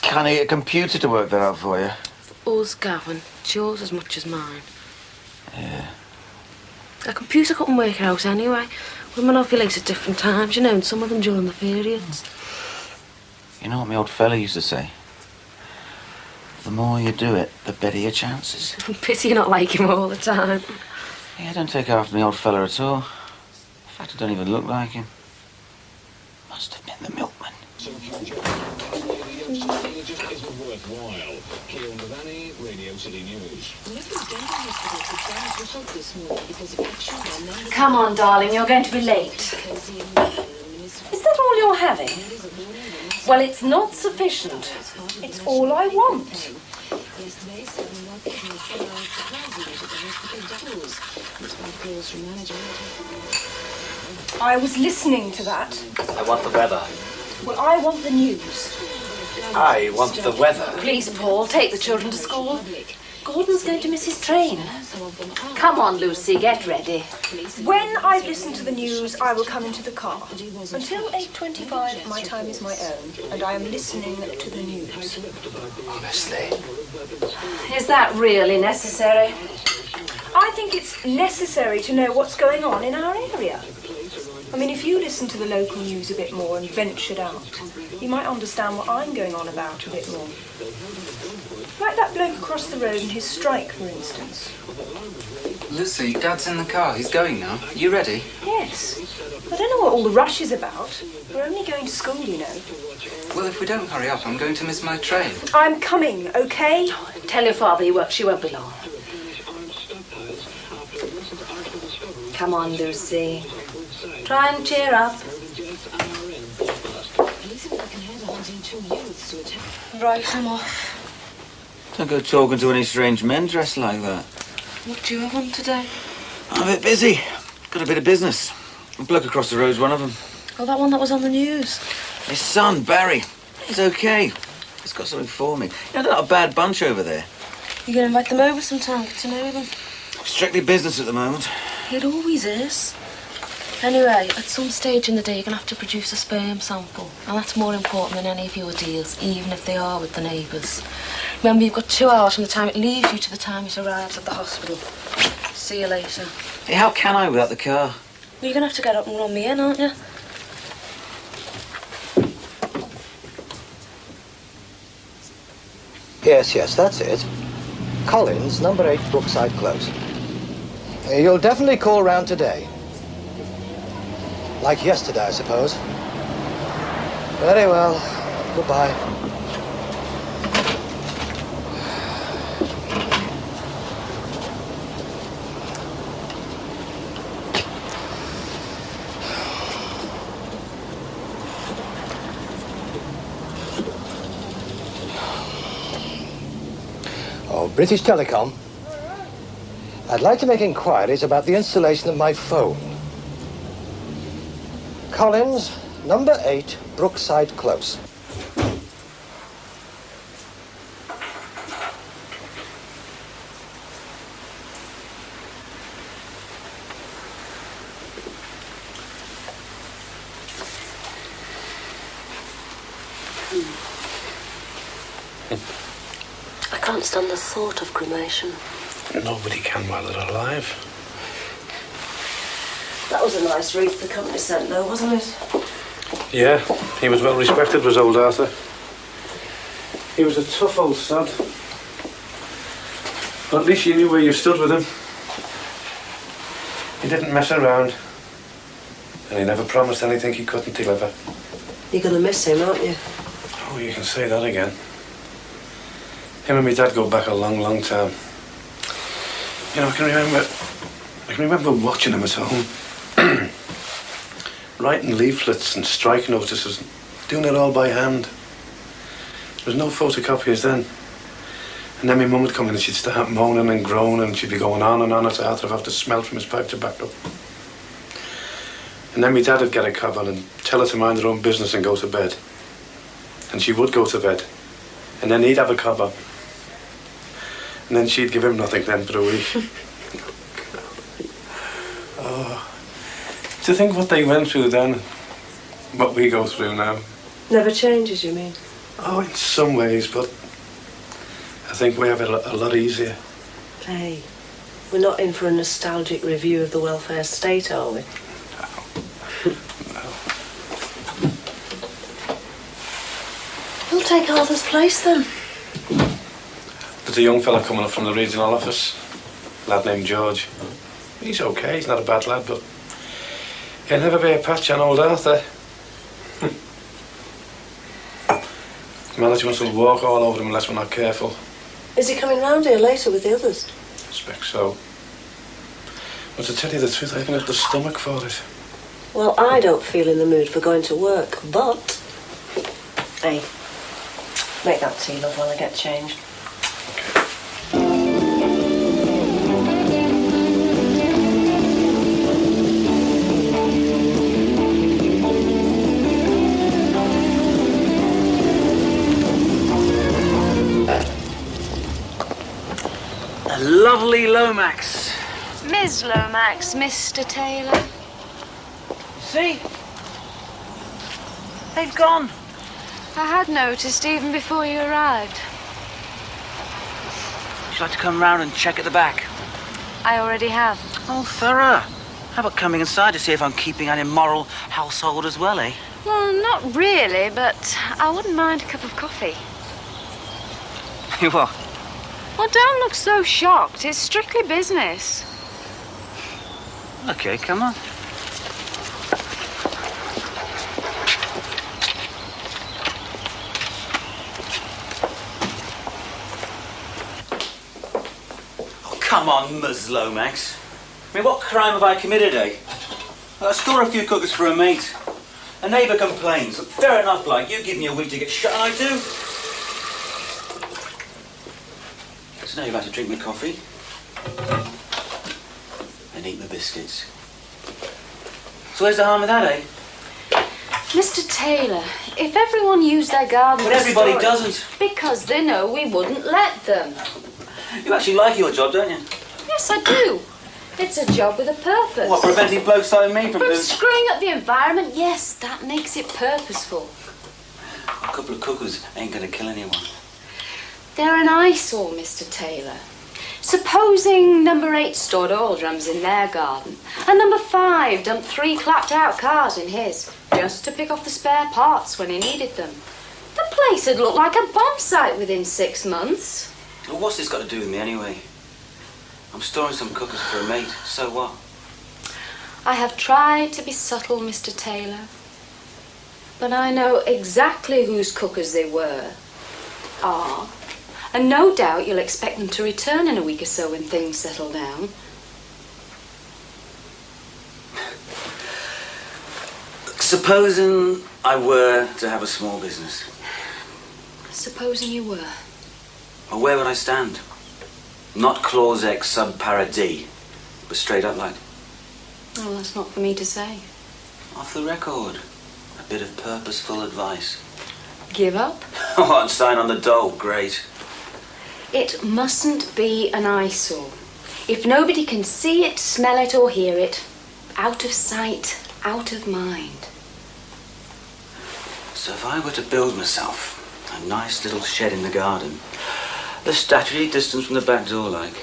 Can I get a computer to work that out for you? Us, Gavin. It's yours as much as mine. Yeah. A computer couldn't work it out anyway. Women ovulate at different times, you know, and some of them during the periods. You know what my old fella used to say? The more you do it, the better your chances. Pity you not like him all the time. Yeah, I don't take after my old fella at all. In fact, I don't even look like him. Must have been the milkman. Worthwhile. Kieran Devaney, Radio City News. Come on, darling, you're going to be late. Is that all you're having? Well, it's not sufficient. It's all I want. I was listening to that. I want the weather. Well, I want the news. I want the weather. Please, Paul, take the children to school. Gordon's going to miss his train. Come on, Lucy, get ready. When I've listened to the news, I will come into the car. Until 8:25, my time is my own, and I am listening to the news. Honestly. Is that really necessary? I think it's necessary to know what's going on in our area. I mean, if you listen to the local news a bit more and ventured out, you might understand what I'm going on about a bit more. Like that bloke across the road and his strike, for instance. Lucy, Dad's in the car. He's going now. You ready? Yes. I don't know what all the rush is about. We're only going to school, you know. Well, if we don't hurry up, I'm going to miss my train. I'm coming, okay? Tell your father she won't be long. Come on, Lucy. Try and cheer up. Right, I'm off. Don't go talking to any strange men dressed like that. What do you have on today? I'm a bit busy. Got a bit of business. A bloke across the road's one of them. Oh, that one that was on the news. His son, Barry. He's okay. He's got something for me. You know, they're not a bad bunch over there. You're going to invite them over sometime, get to know them. Strictly business at the moment. It always is. Anyway, at some stage in the day, you're going to have to produce a sperm sample. And that's more important than any of your deals, even if they are with the neighbours. Remember, you've got 2 hours from the time it leaves you to the time it arrives at the hospital. See you later. Hey, how can I without the car? Well, you're going to have to get up and run me in, aren't you? Yes, that's it. Collins, number 8, Brookside Close. You'll definitely call round today. Like yesterday, I suppose. Very well. Goodbye. Oh, British Telecom. I'd like to make inquiries about the installation of my phone. Collins, number 8, Brookside Close. I can't stand the thought of cremation. Nobody can while they're alive. That was a nice wreath the company sent, though, wasn't it? Yeah, he was well respected, was old Arthur. He was a tough old sod. But at least you knew where you stood with him. He didn't mess around. And he never promised anything he couldn't deliver. You're going to miss him, aren't you? Oh, you can say that again. Him and me dad go back a long, long time. You know, I can remember watching him at home. Writing leaflets and strike notices, doing it all by hand. There was no photocopiers then. And then my mum would come in and she'd start moaning and groaning and she'd be going on and on at Arthur have to smell from his pipe tobacco. And then my dad would get a cobble and tell her to mind her own business and go to bed. And she would go to bed. And then he'd have a cobble. And then she'd give him nothing then for a week. Oh, To think what they went through then, what we go through now. Never changes, you mean? Oh, in some ways, but I think we have it a lot easier. Hey, we're not in for a nostalgic review of the welfare state, are we? Who'll take Arthur's place then? There's a young fella coming up from the regional office, a lad named George. He's okay, he's not a bad lad, but he'll never be a patch on old Arthur. Management will walk all over him unless we're not careful. Is he coming round here later with the others? I suspect so. But to tell you the truth, I haven't got the stomach for it. Well, I don't feel in the mood for going to work, but... Hey, make that tea, love, while I get changed. A lovely Lomax. Ms. Lomax, Mr. Taylor. See? They've gone. I had noticed even before you arrived. Would you like to come round and check at the back? I already have. Oh, thorough. How about coming inside to see if I'm keeping an immoral household as well, eh? Well, not really, but I wouldn't mind a cup of coffee. You what? Well, don't look so shocked. It's strictly business. Okay, come on. Oh, come on, Ms. Lomax. I mean, what crime have I committed, eh? I store a few cookers for a mate. A neighbour complains. Fair enough, like, you give me a week to get shut, and I do. So now you're about to drink my coffee and eat my biscuits. So where's the harm of that, eh? Mr. Taylor, if everyone used their garden... But everybody doesn't. Because they know we wouldn't let them. You actually like your job, don't you? Yes, I do. It's a job with a purpose. What, preventing blokes like me from doing... screwing up the environment? Yes, that makes it purposeful. A couple of cookers ain't gonna kill anyone. They're an eyesore, Mr. Taylor. Supposing number 8 stored oil drums in their garden, and number 5 dumped 3 clapped-out cars in his, just to pick off the spare parts when he needed them. The place would look like a bomb site within 6 months. Well, what's this got to do with me anyway? I'm storing some cookers for a mate, so what? I have tried to be subtle, Mr. Taylor, but I know exactly whose cookers they are. And no doubt you'll expect them to return in a week or so when things settle down. Supposing I were to have a small business. Supposing you were. Well, where would I stand? Not clause X sub para D, but straight up like. Oh, that's not for me to say. Off the record. A bit of purposeful advice. Give up? Oh, and sign on the dole, great. It mustn't be an eyesore. If nobody can see it, smell it, or hear it, out of sight, out of mind. So if I were to build myself a nice little shed in the garden, the statutory distance from the back door, like.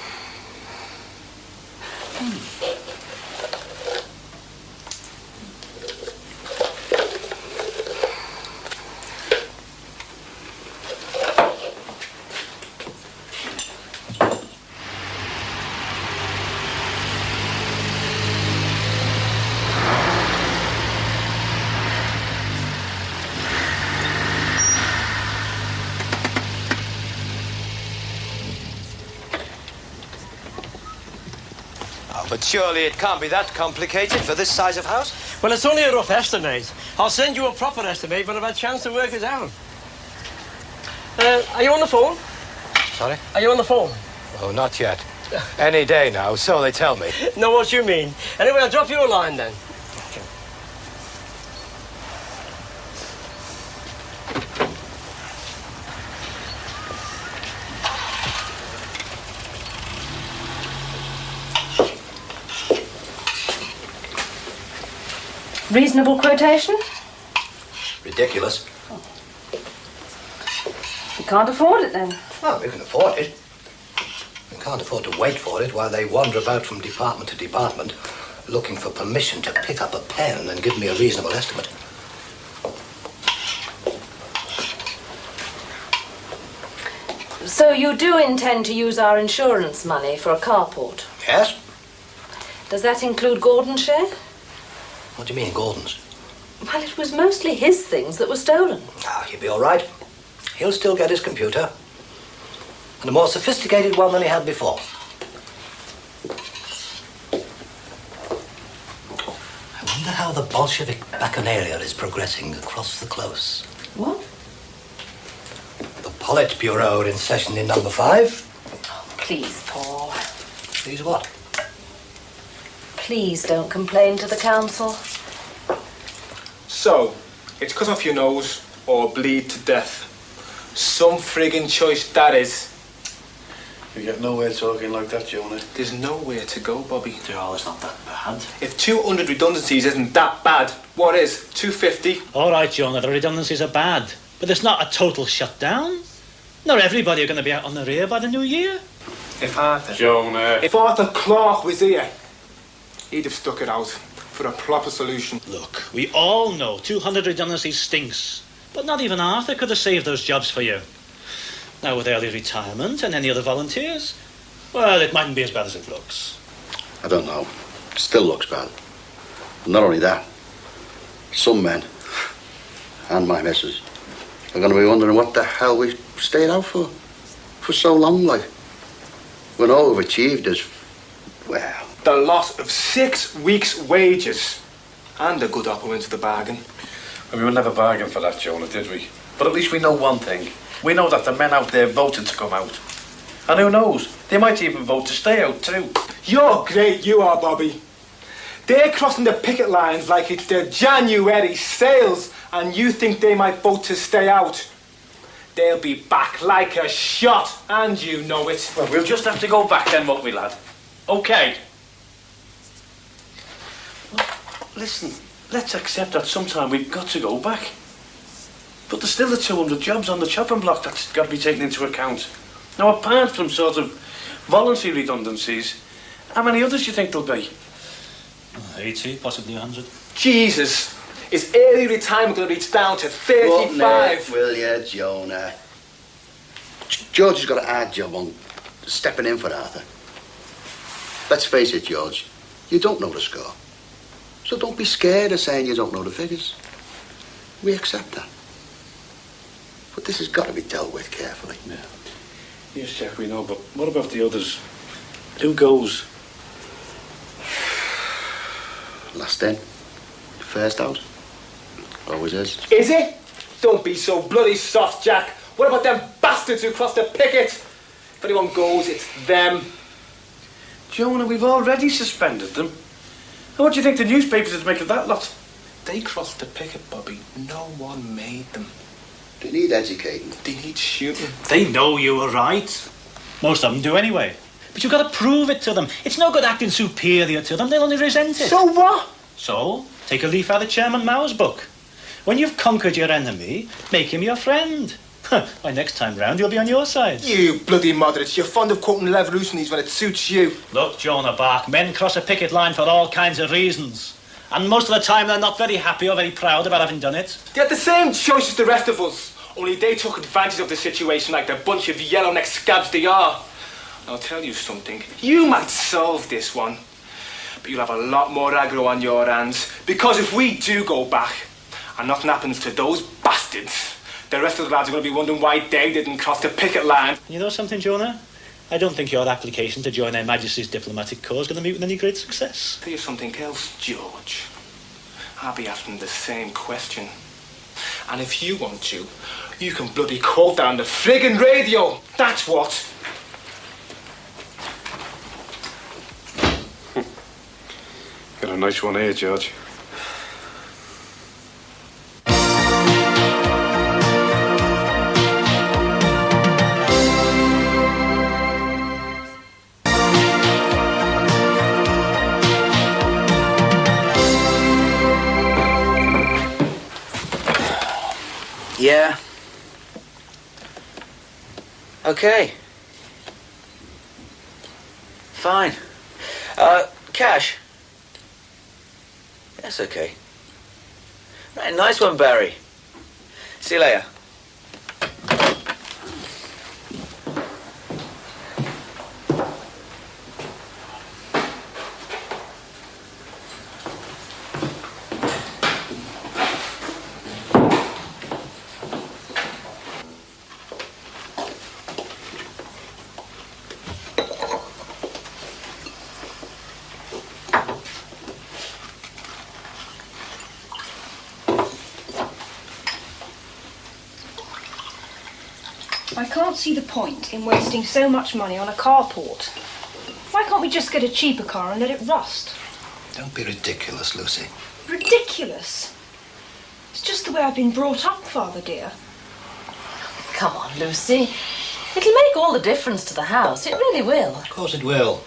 But surely it can't be that complicated for this size of house. Well, it's only a rough estimate. I'll send you a proper estimate when I've had a chance to work it out. Are you on the phone? Sorry? Are you on the phone? Oh, not yet. Any day now, so they tell me. Know what you mean. Anyway, I'll drop you a line then. Reasonable quotation? Ridiculous. You can't afford it then. Well, we can afford it. We can't afford to wait for it while they wander about from department to department looking for permission to pick up a pen and give me a reasonable estimate. So you do intend to use our insurance money for a carport? Yes? Does that include Gordon's share? What do you mean, Gordon's? Well, it was mostly his things that were stolen. Ah, he'll be all right. He'll still get his computer. And a more sophisticated one than he had before. I wonder how the Bolshevik bacchanalia is progressing across the close. What? The Politburo are in session in number 5. Oh, please, Paul. Please what? Please don't complain to the council. So, it's cut off your nose or bleed to death. Some friggin' choice that is. You get nowhere talking like that, Jonah. There's nowhere to go, Bobby. Oh, it's not that bad. If 200 redundancies isn't that bad, what is? 250? All right, Jonah, the redundancies are bad. But it's not a total shutdown. Not everybody are going to be out on the rear by the new year. If Arthur... Jonah. If Arthur Clarke was here, he'd have stuck it out for a proper solution. Look, we all know 200 redundancies stinks. But not even Arthur could have saved those jobs for you. Now, with early retirement and any other volunteers, well, it mightn't be as bad as it looks. I don't know. It still looks bad. And not only that, some men, and my missus, are going to be wondering what the hell we stayed out for so long, like. When all we've achieved is, well... The loss of 6 weeks' wages. And a good upper into the bargain. Well, we would never bargain for that, Jonah, did we? But at least we know one thing. We know that the men out there voted to come out. And who knows, they might even vote to stay out too. You're great, you are, Bobby. They're crossing the picket lines like it's their January sales, and you think they might vote to stay out. They'll be back like a shot, and you know it. Well, we'll just have to go back then, won't we, lad? Okay. Well, listen, let's accept that sometime we've got to go back. But there's still the 200 jobs on the chopping block that's got to be taken into account. Now, apart from sort of voluntary redundancies, how many others do you think there'll be? 80, possibly 100. Jesus, is early retirement going to reach down to 35? Will you, Jonah? George has got a hard job on stepping in for Arthur. Let's face it, George, you don't know the score. So don't be scared of saying you don't know the figures. We accept that. But this has got to be dealt with carefully. Yeah. Yes, Jack, we know, but what about the others? Who goes? Last in, first out. Always is. Is it? Don't be so bloody soft, Jack. What about them bastards who crossed the picket? If anyone goes, it's them. Jonah, we've already suspended them. And what do you think the newspapers would make of that lot? They crossed the picket, Bobby. No one made them. They need educating. They need shooting. They know you were right. Most of them do anyway. But you've got to prove it to them. It's no good acting superior to them. They'll only resent it. So what? So, take a leaf out of Chairman Mao's book. When you've conquered your enemy, make him your friend. By next time round, you'll be on your side. You bloody moderates. You're fond of quoting revolutionaries when it suits you. Look, Jonah Bark, men cross a picket line for all kinds of reasons. And most of the time, they're not very happy or very proud about having done it. They had the same choice as the rest of us. Only they took advantage of the situation like the bunch of yellow-necked scabs they are. I'll tell you something. You might solve this one, but you'll have a lot more aggro on your hands. Because if we do go back, and nothing happens to those bastards, the rest of the lads are going to be wondering why they didn't cross the picket line. You know something, Jonah? I don't think your application to join Her Majesty's diplomatic corps is going to meet with any great success. Tell you something else, George. I'll be asking the same question. And if you want to, you can bloody quote that on the friggin' radio. That's what. Got a nice one here, George. Yeah. Okay. Fine. Cash? That's okay. Right, nice one, Barry. See you later. I can't see the point in wasting so much money on a carport. Why can't we just get a cheaper car and let it rust? Don't be ridiculous, Lucy. Ridiculous? It's just the way I've been brought up, Father dear. Come on, Lucy. It'll make all the difference to the house. It really will. Of course it will.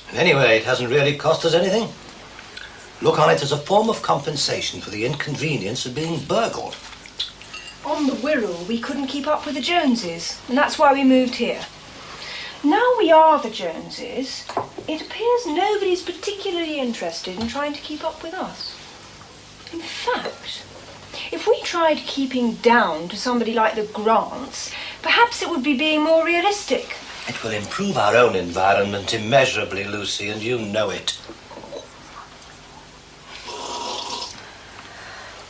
And anyway, it hasn't really cost us anything. Look on it as a form of compensation for the inconvenience of being burgled. On the Wirral, we couldn't keep up with the Joneses, and that's why we moved here. Now we are the Joneses, it appears nobody's particularly interested in trying to keep up with us. In fact, if we tried keeping down to somebody like the Grants, perhaps it would be being more realistic. It will improve our own environment immeasurably, Lucy, and you know it.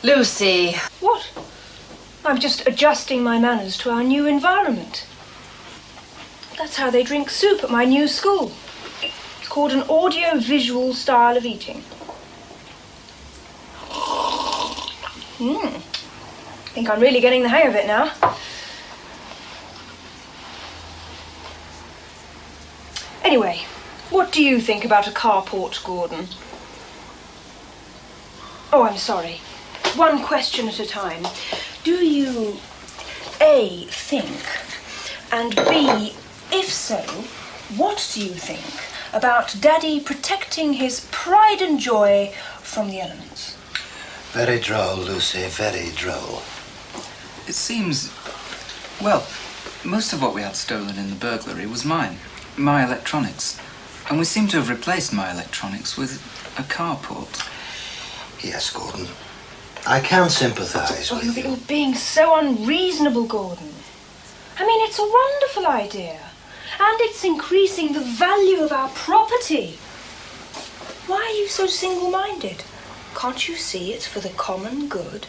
Lucy. What? I'm just adjusting my manners to our new environment. That's how they drink soup at my new school. It's called an audio-visual style of eating. I think I'm really getting the hang of it now. Anyway, what do you think about a carport, Gordon? Oh, I'm sorry. One question at a time. Do you, A, think, and B, if so, what do you think about Daddy protecting his pride and joy from the elements? Very droll, Lucy, very droll. It seems... Well, most of what we had stolen in the burglary was mine. My electronics. And we seem to have replaced my electronics with a carport. Yes, Gordon. I can sympathise with you. You're being so unreasonable, Gordon. I mean, it's a wonderful idea. And it's increasing the value of our property. Why are you so single-minded? Can't you see it's for the common good?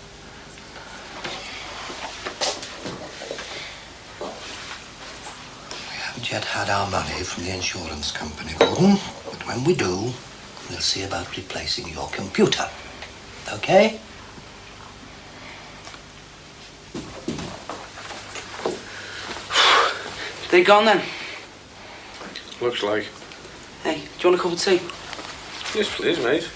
We haven't yet had our money from the insurance company, Gordon. But when we do, we'll see about replacing your computer. Okay? They gone then? Looks like. Hey, do you want a cup of tea? Yes, please, mate.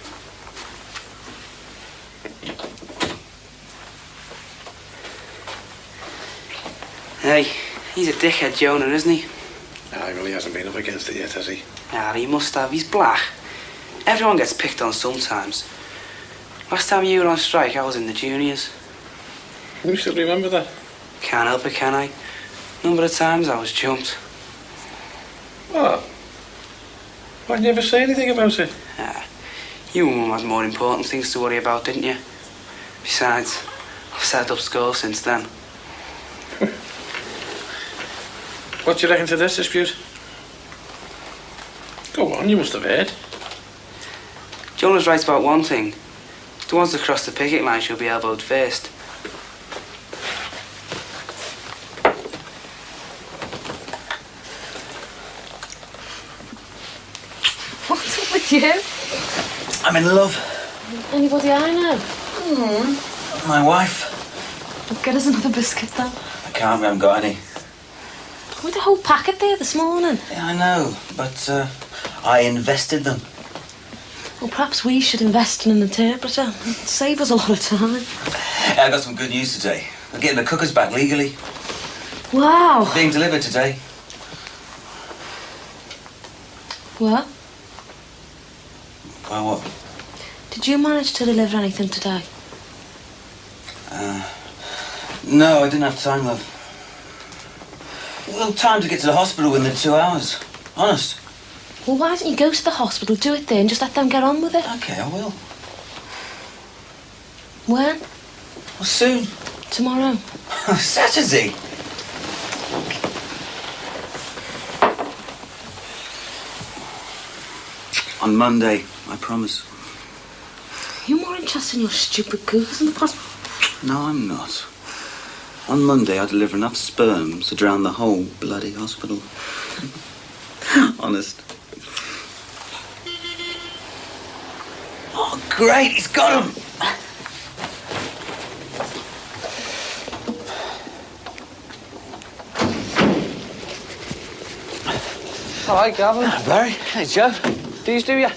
Hey, he's a dickhead, Jonah, isn't he? Nah, he really hasn't been up against it yet, has he? Ah, he must have. He's black. Everyone gets picked on sometimes. Last time you were on strike, I was in the juniors. You still remember that? Can't help it, can I? Number of times I was jumped. What? Why'd you never say anything about it? Ah, you and Mum had more important things to worry about, didn't you? Besides, I've set up school since then. What do you reckon to this dispute? Go on, you must have heard. Jonah's right about one thing. The ones that cross the picket line should be elbowed first. What's up with you? I'm in love. Anybody I know? My wife. Get us another biscuit, then. I can't, we haven't got any. With a whole packet there this morning. Yeah, I know, but I invested them. Well, perhaps we should invest in an interpreter. It'd save us a lot of time. I got some good news today. We're getting the cookers back legally. Wow. Being delivered today. What? Why, what? No, I didn't have time, love. Well, time to get to the hospital within 2 hours. Honest. Well, why don't you go to the hospital, do it there, and just let them get on with it? Okay, I will. When? Well, soon. Tomorrow. Saturday. On Monday, I promise. You're more interested in your stupid cougars in the past. No, I'm not. On Monday, I deliver enough sperms to drown the whole bloody hospital. Honest. Oh, great! He's got him! Hi, Gavin. Hello, Barry. Hey, Joe. These do you?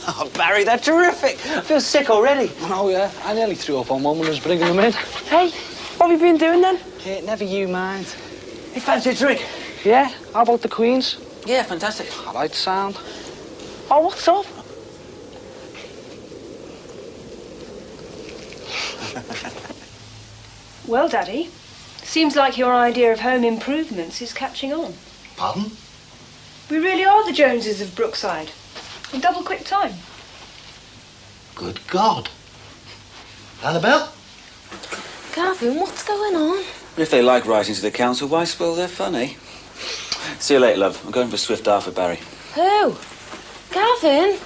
Oh, Barry, they're terrific. I feel sick already. Oh, yeah. I nearly threw up on one when I was bringing them in. Hey, what have you been doing then? Yeah, never you mind. Hey, fancy a drink? Yeah? How about the Queens? Yeah, fantastic. I like the sound. Oh, what's up? Well, Daddy, seems like your idea of home improvements is catching on. Pardon? We really are the Joneses of Brookside. In double quick time. Good God. Annabelle? Gavin, what's going on? If they like writing to the council, why spoil their fun, eh? See you later, love. I'm going for a swift half with Barry. Who? Gavin?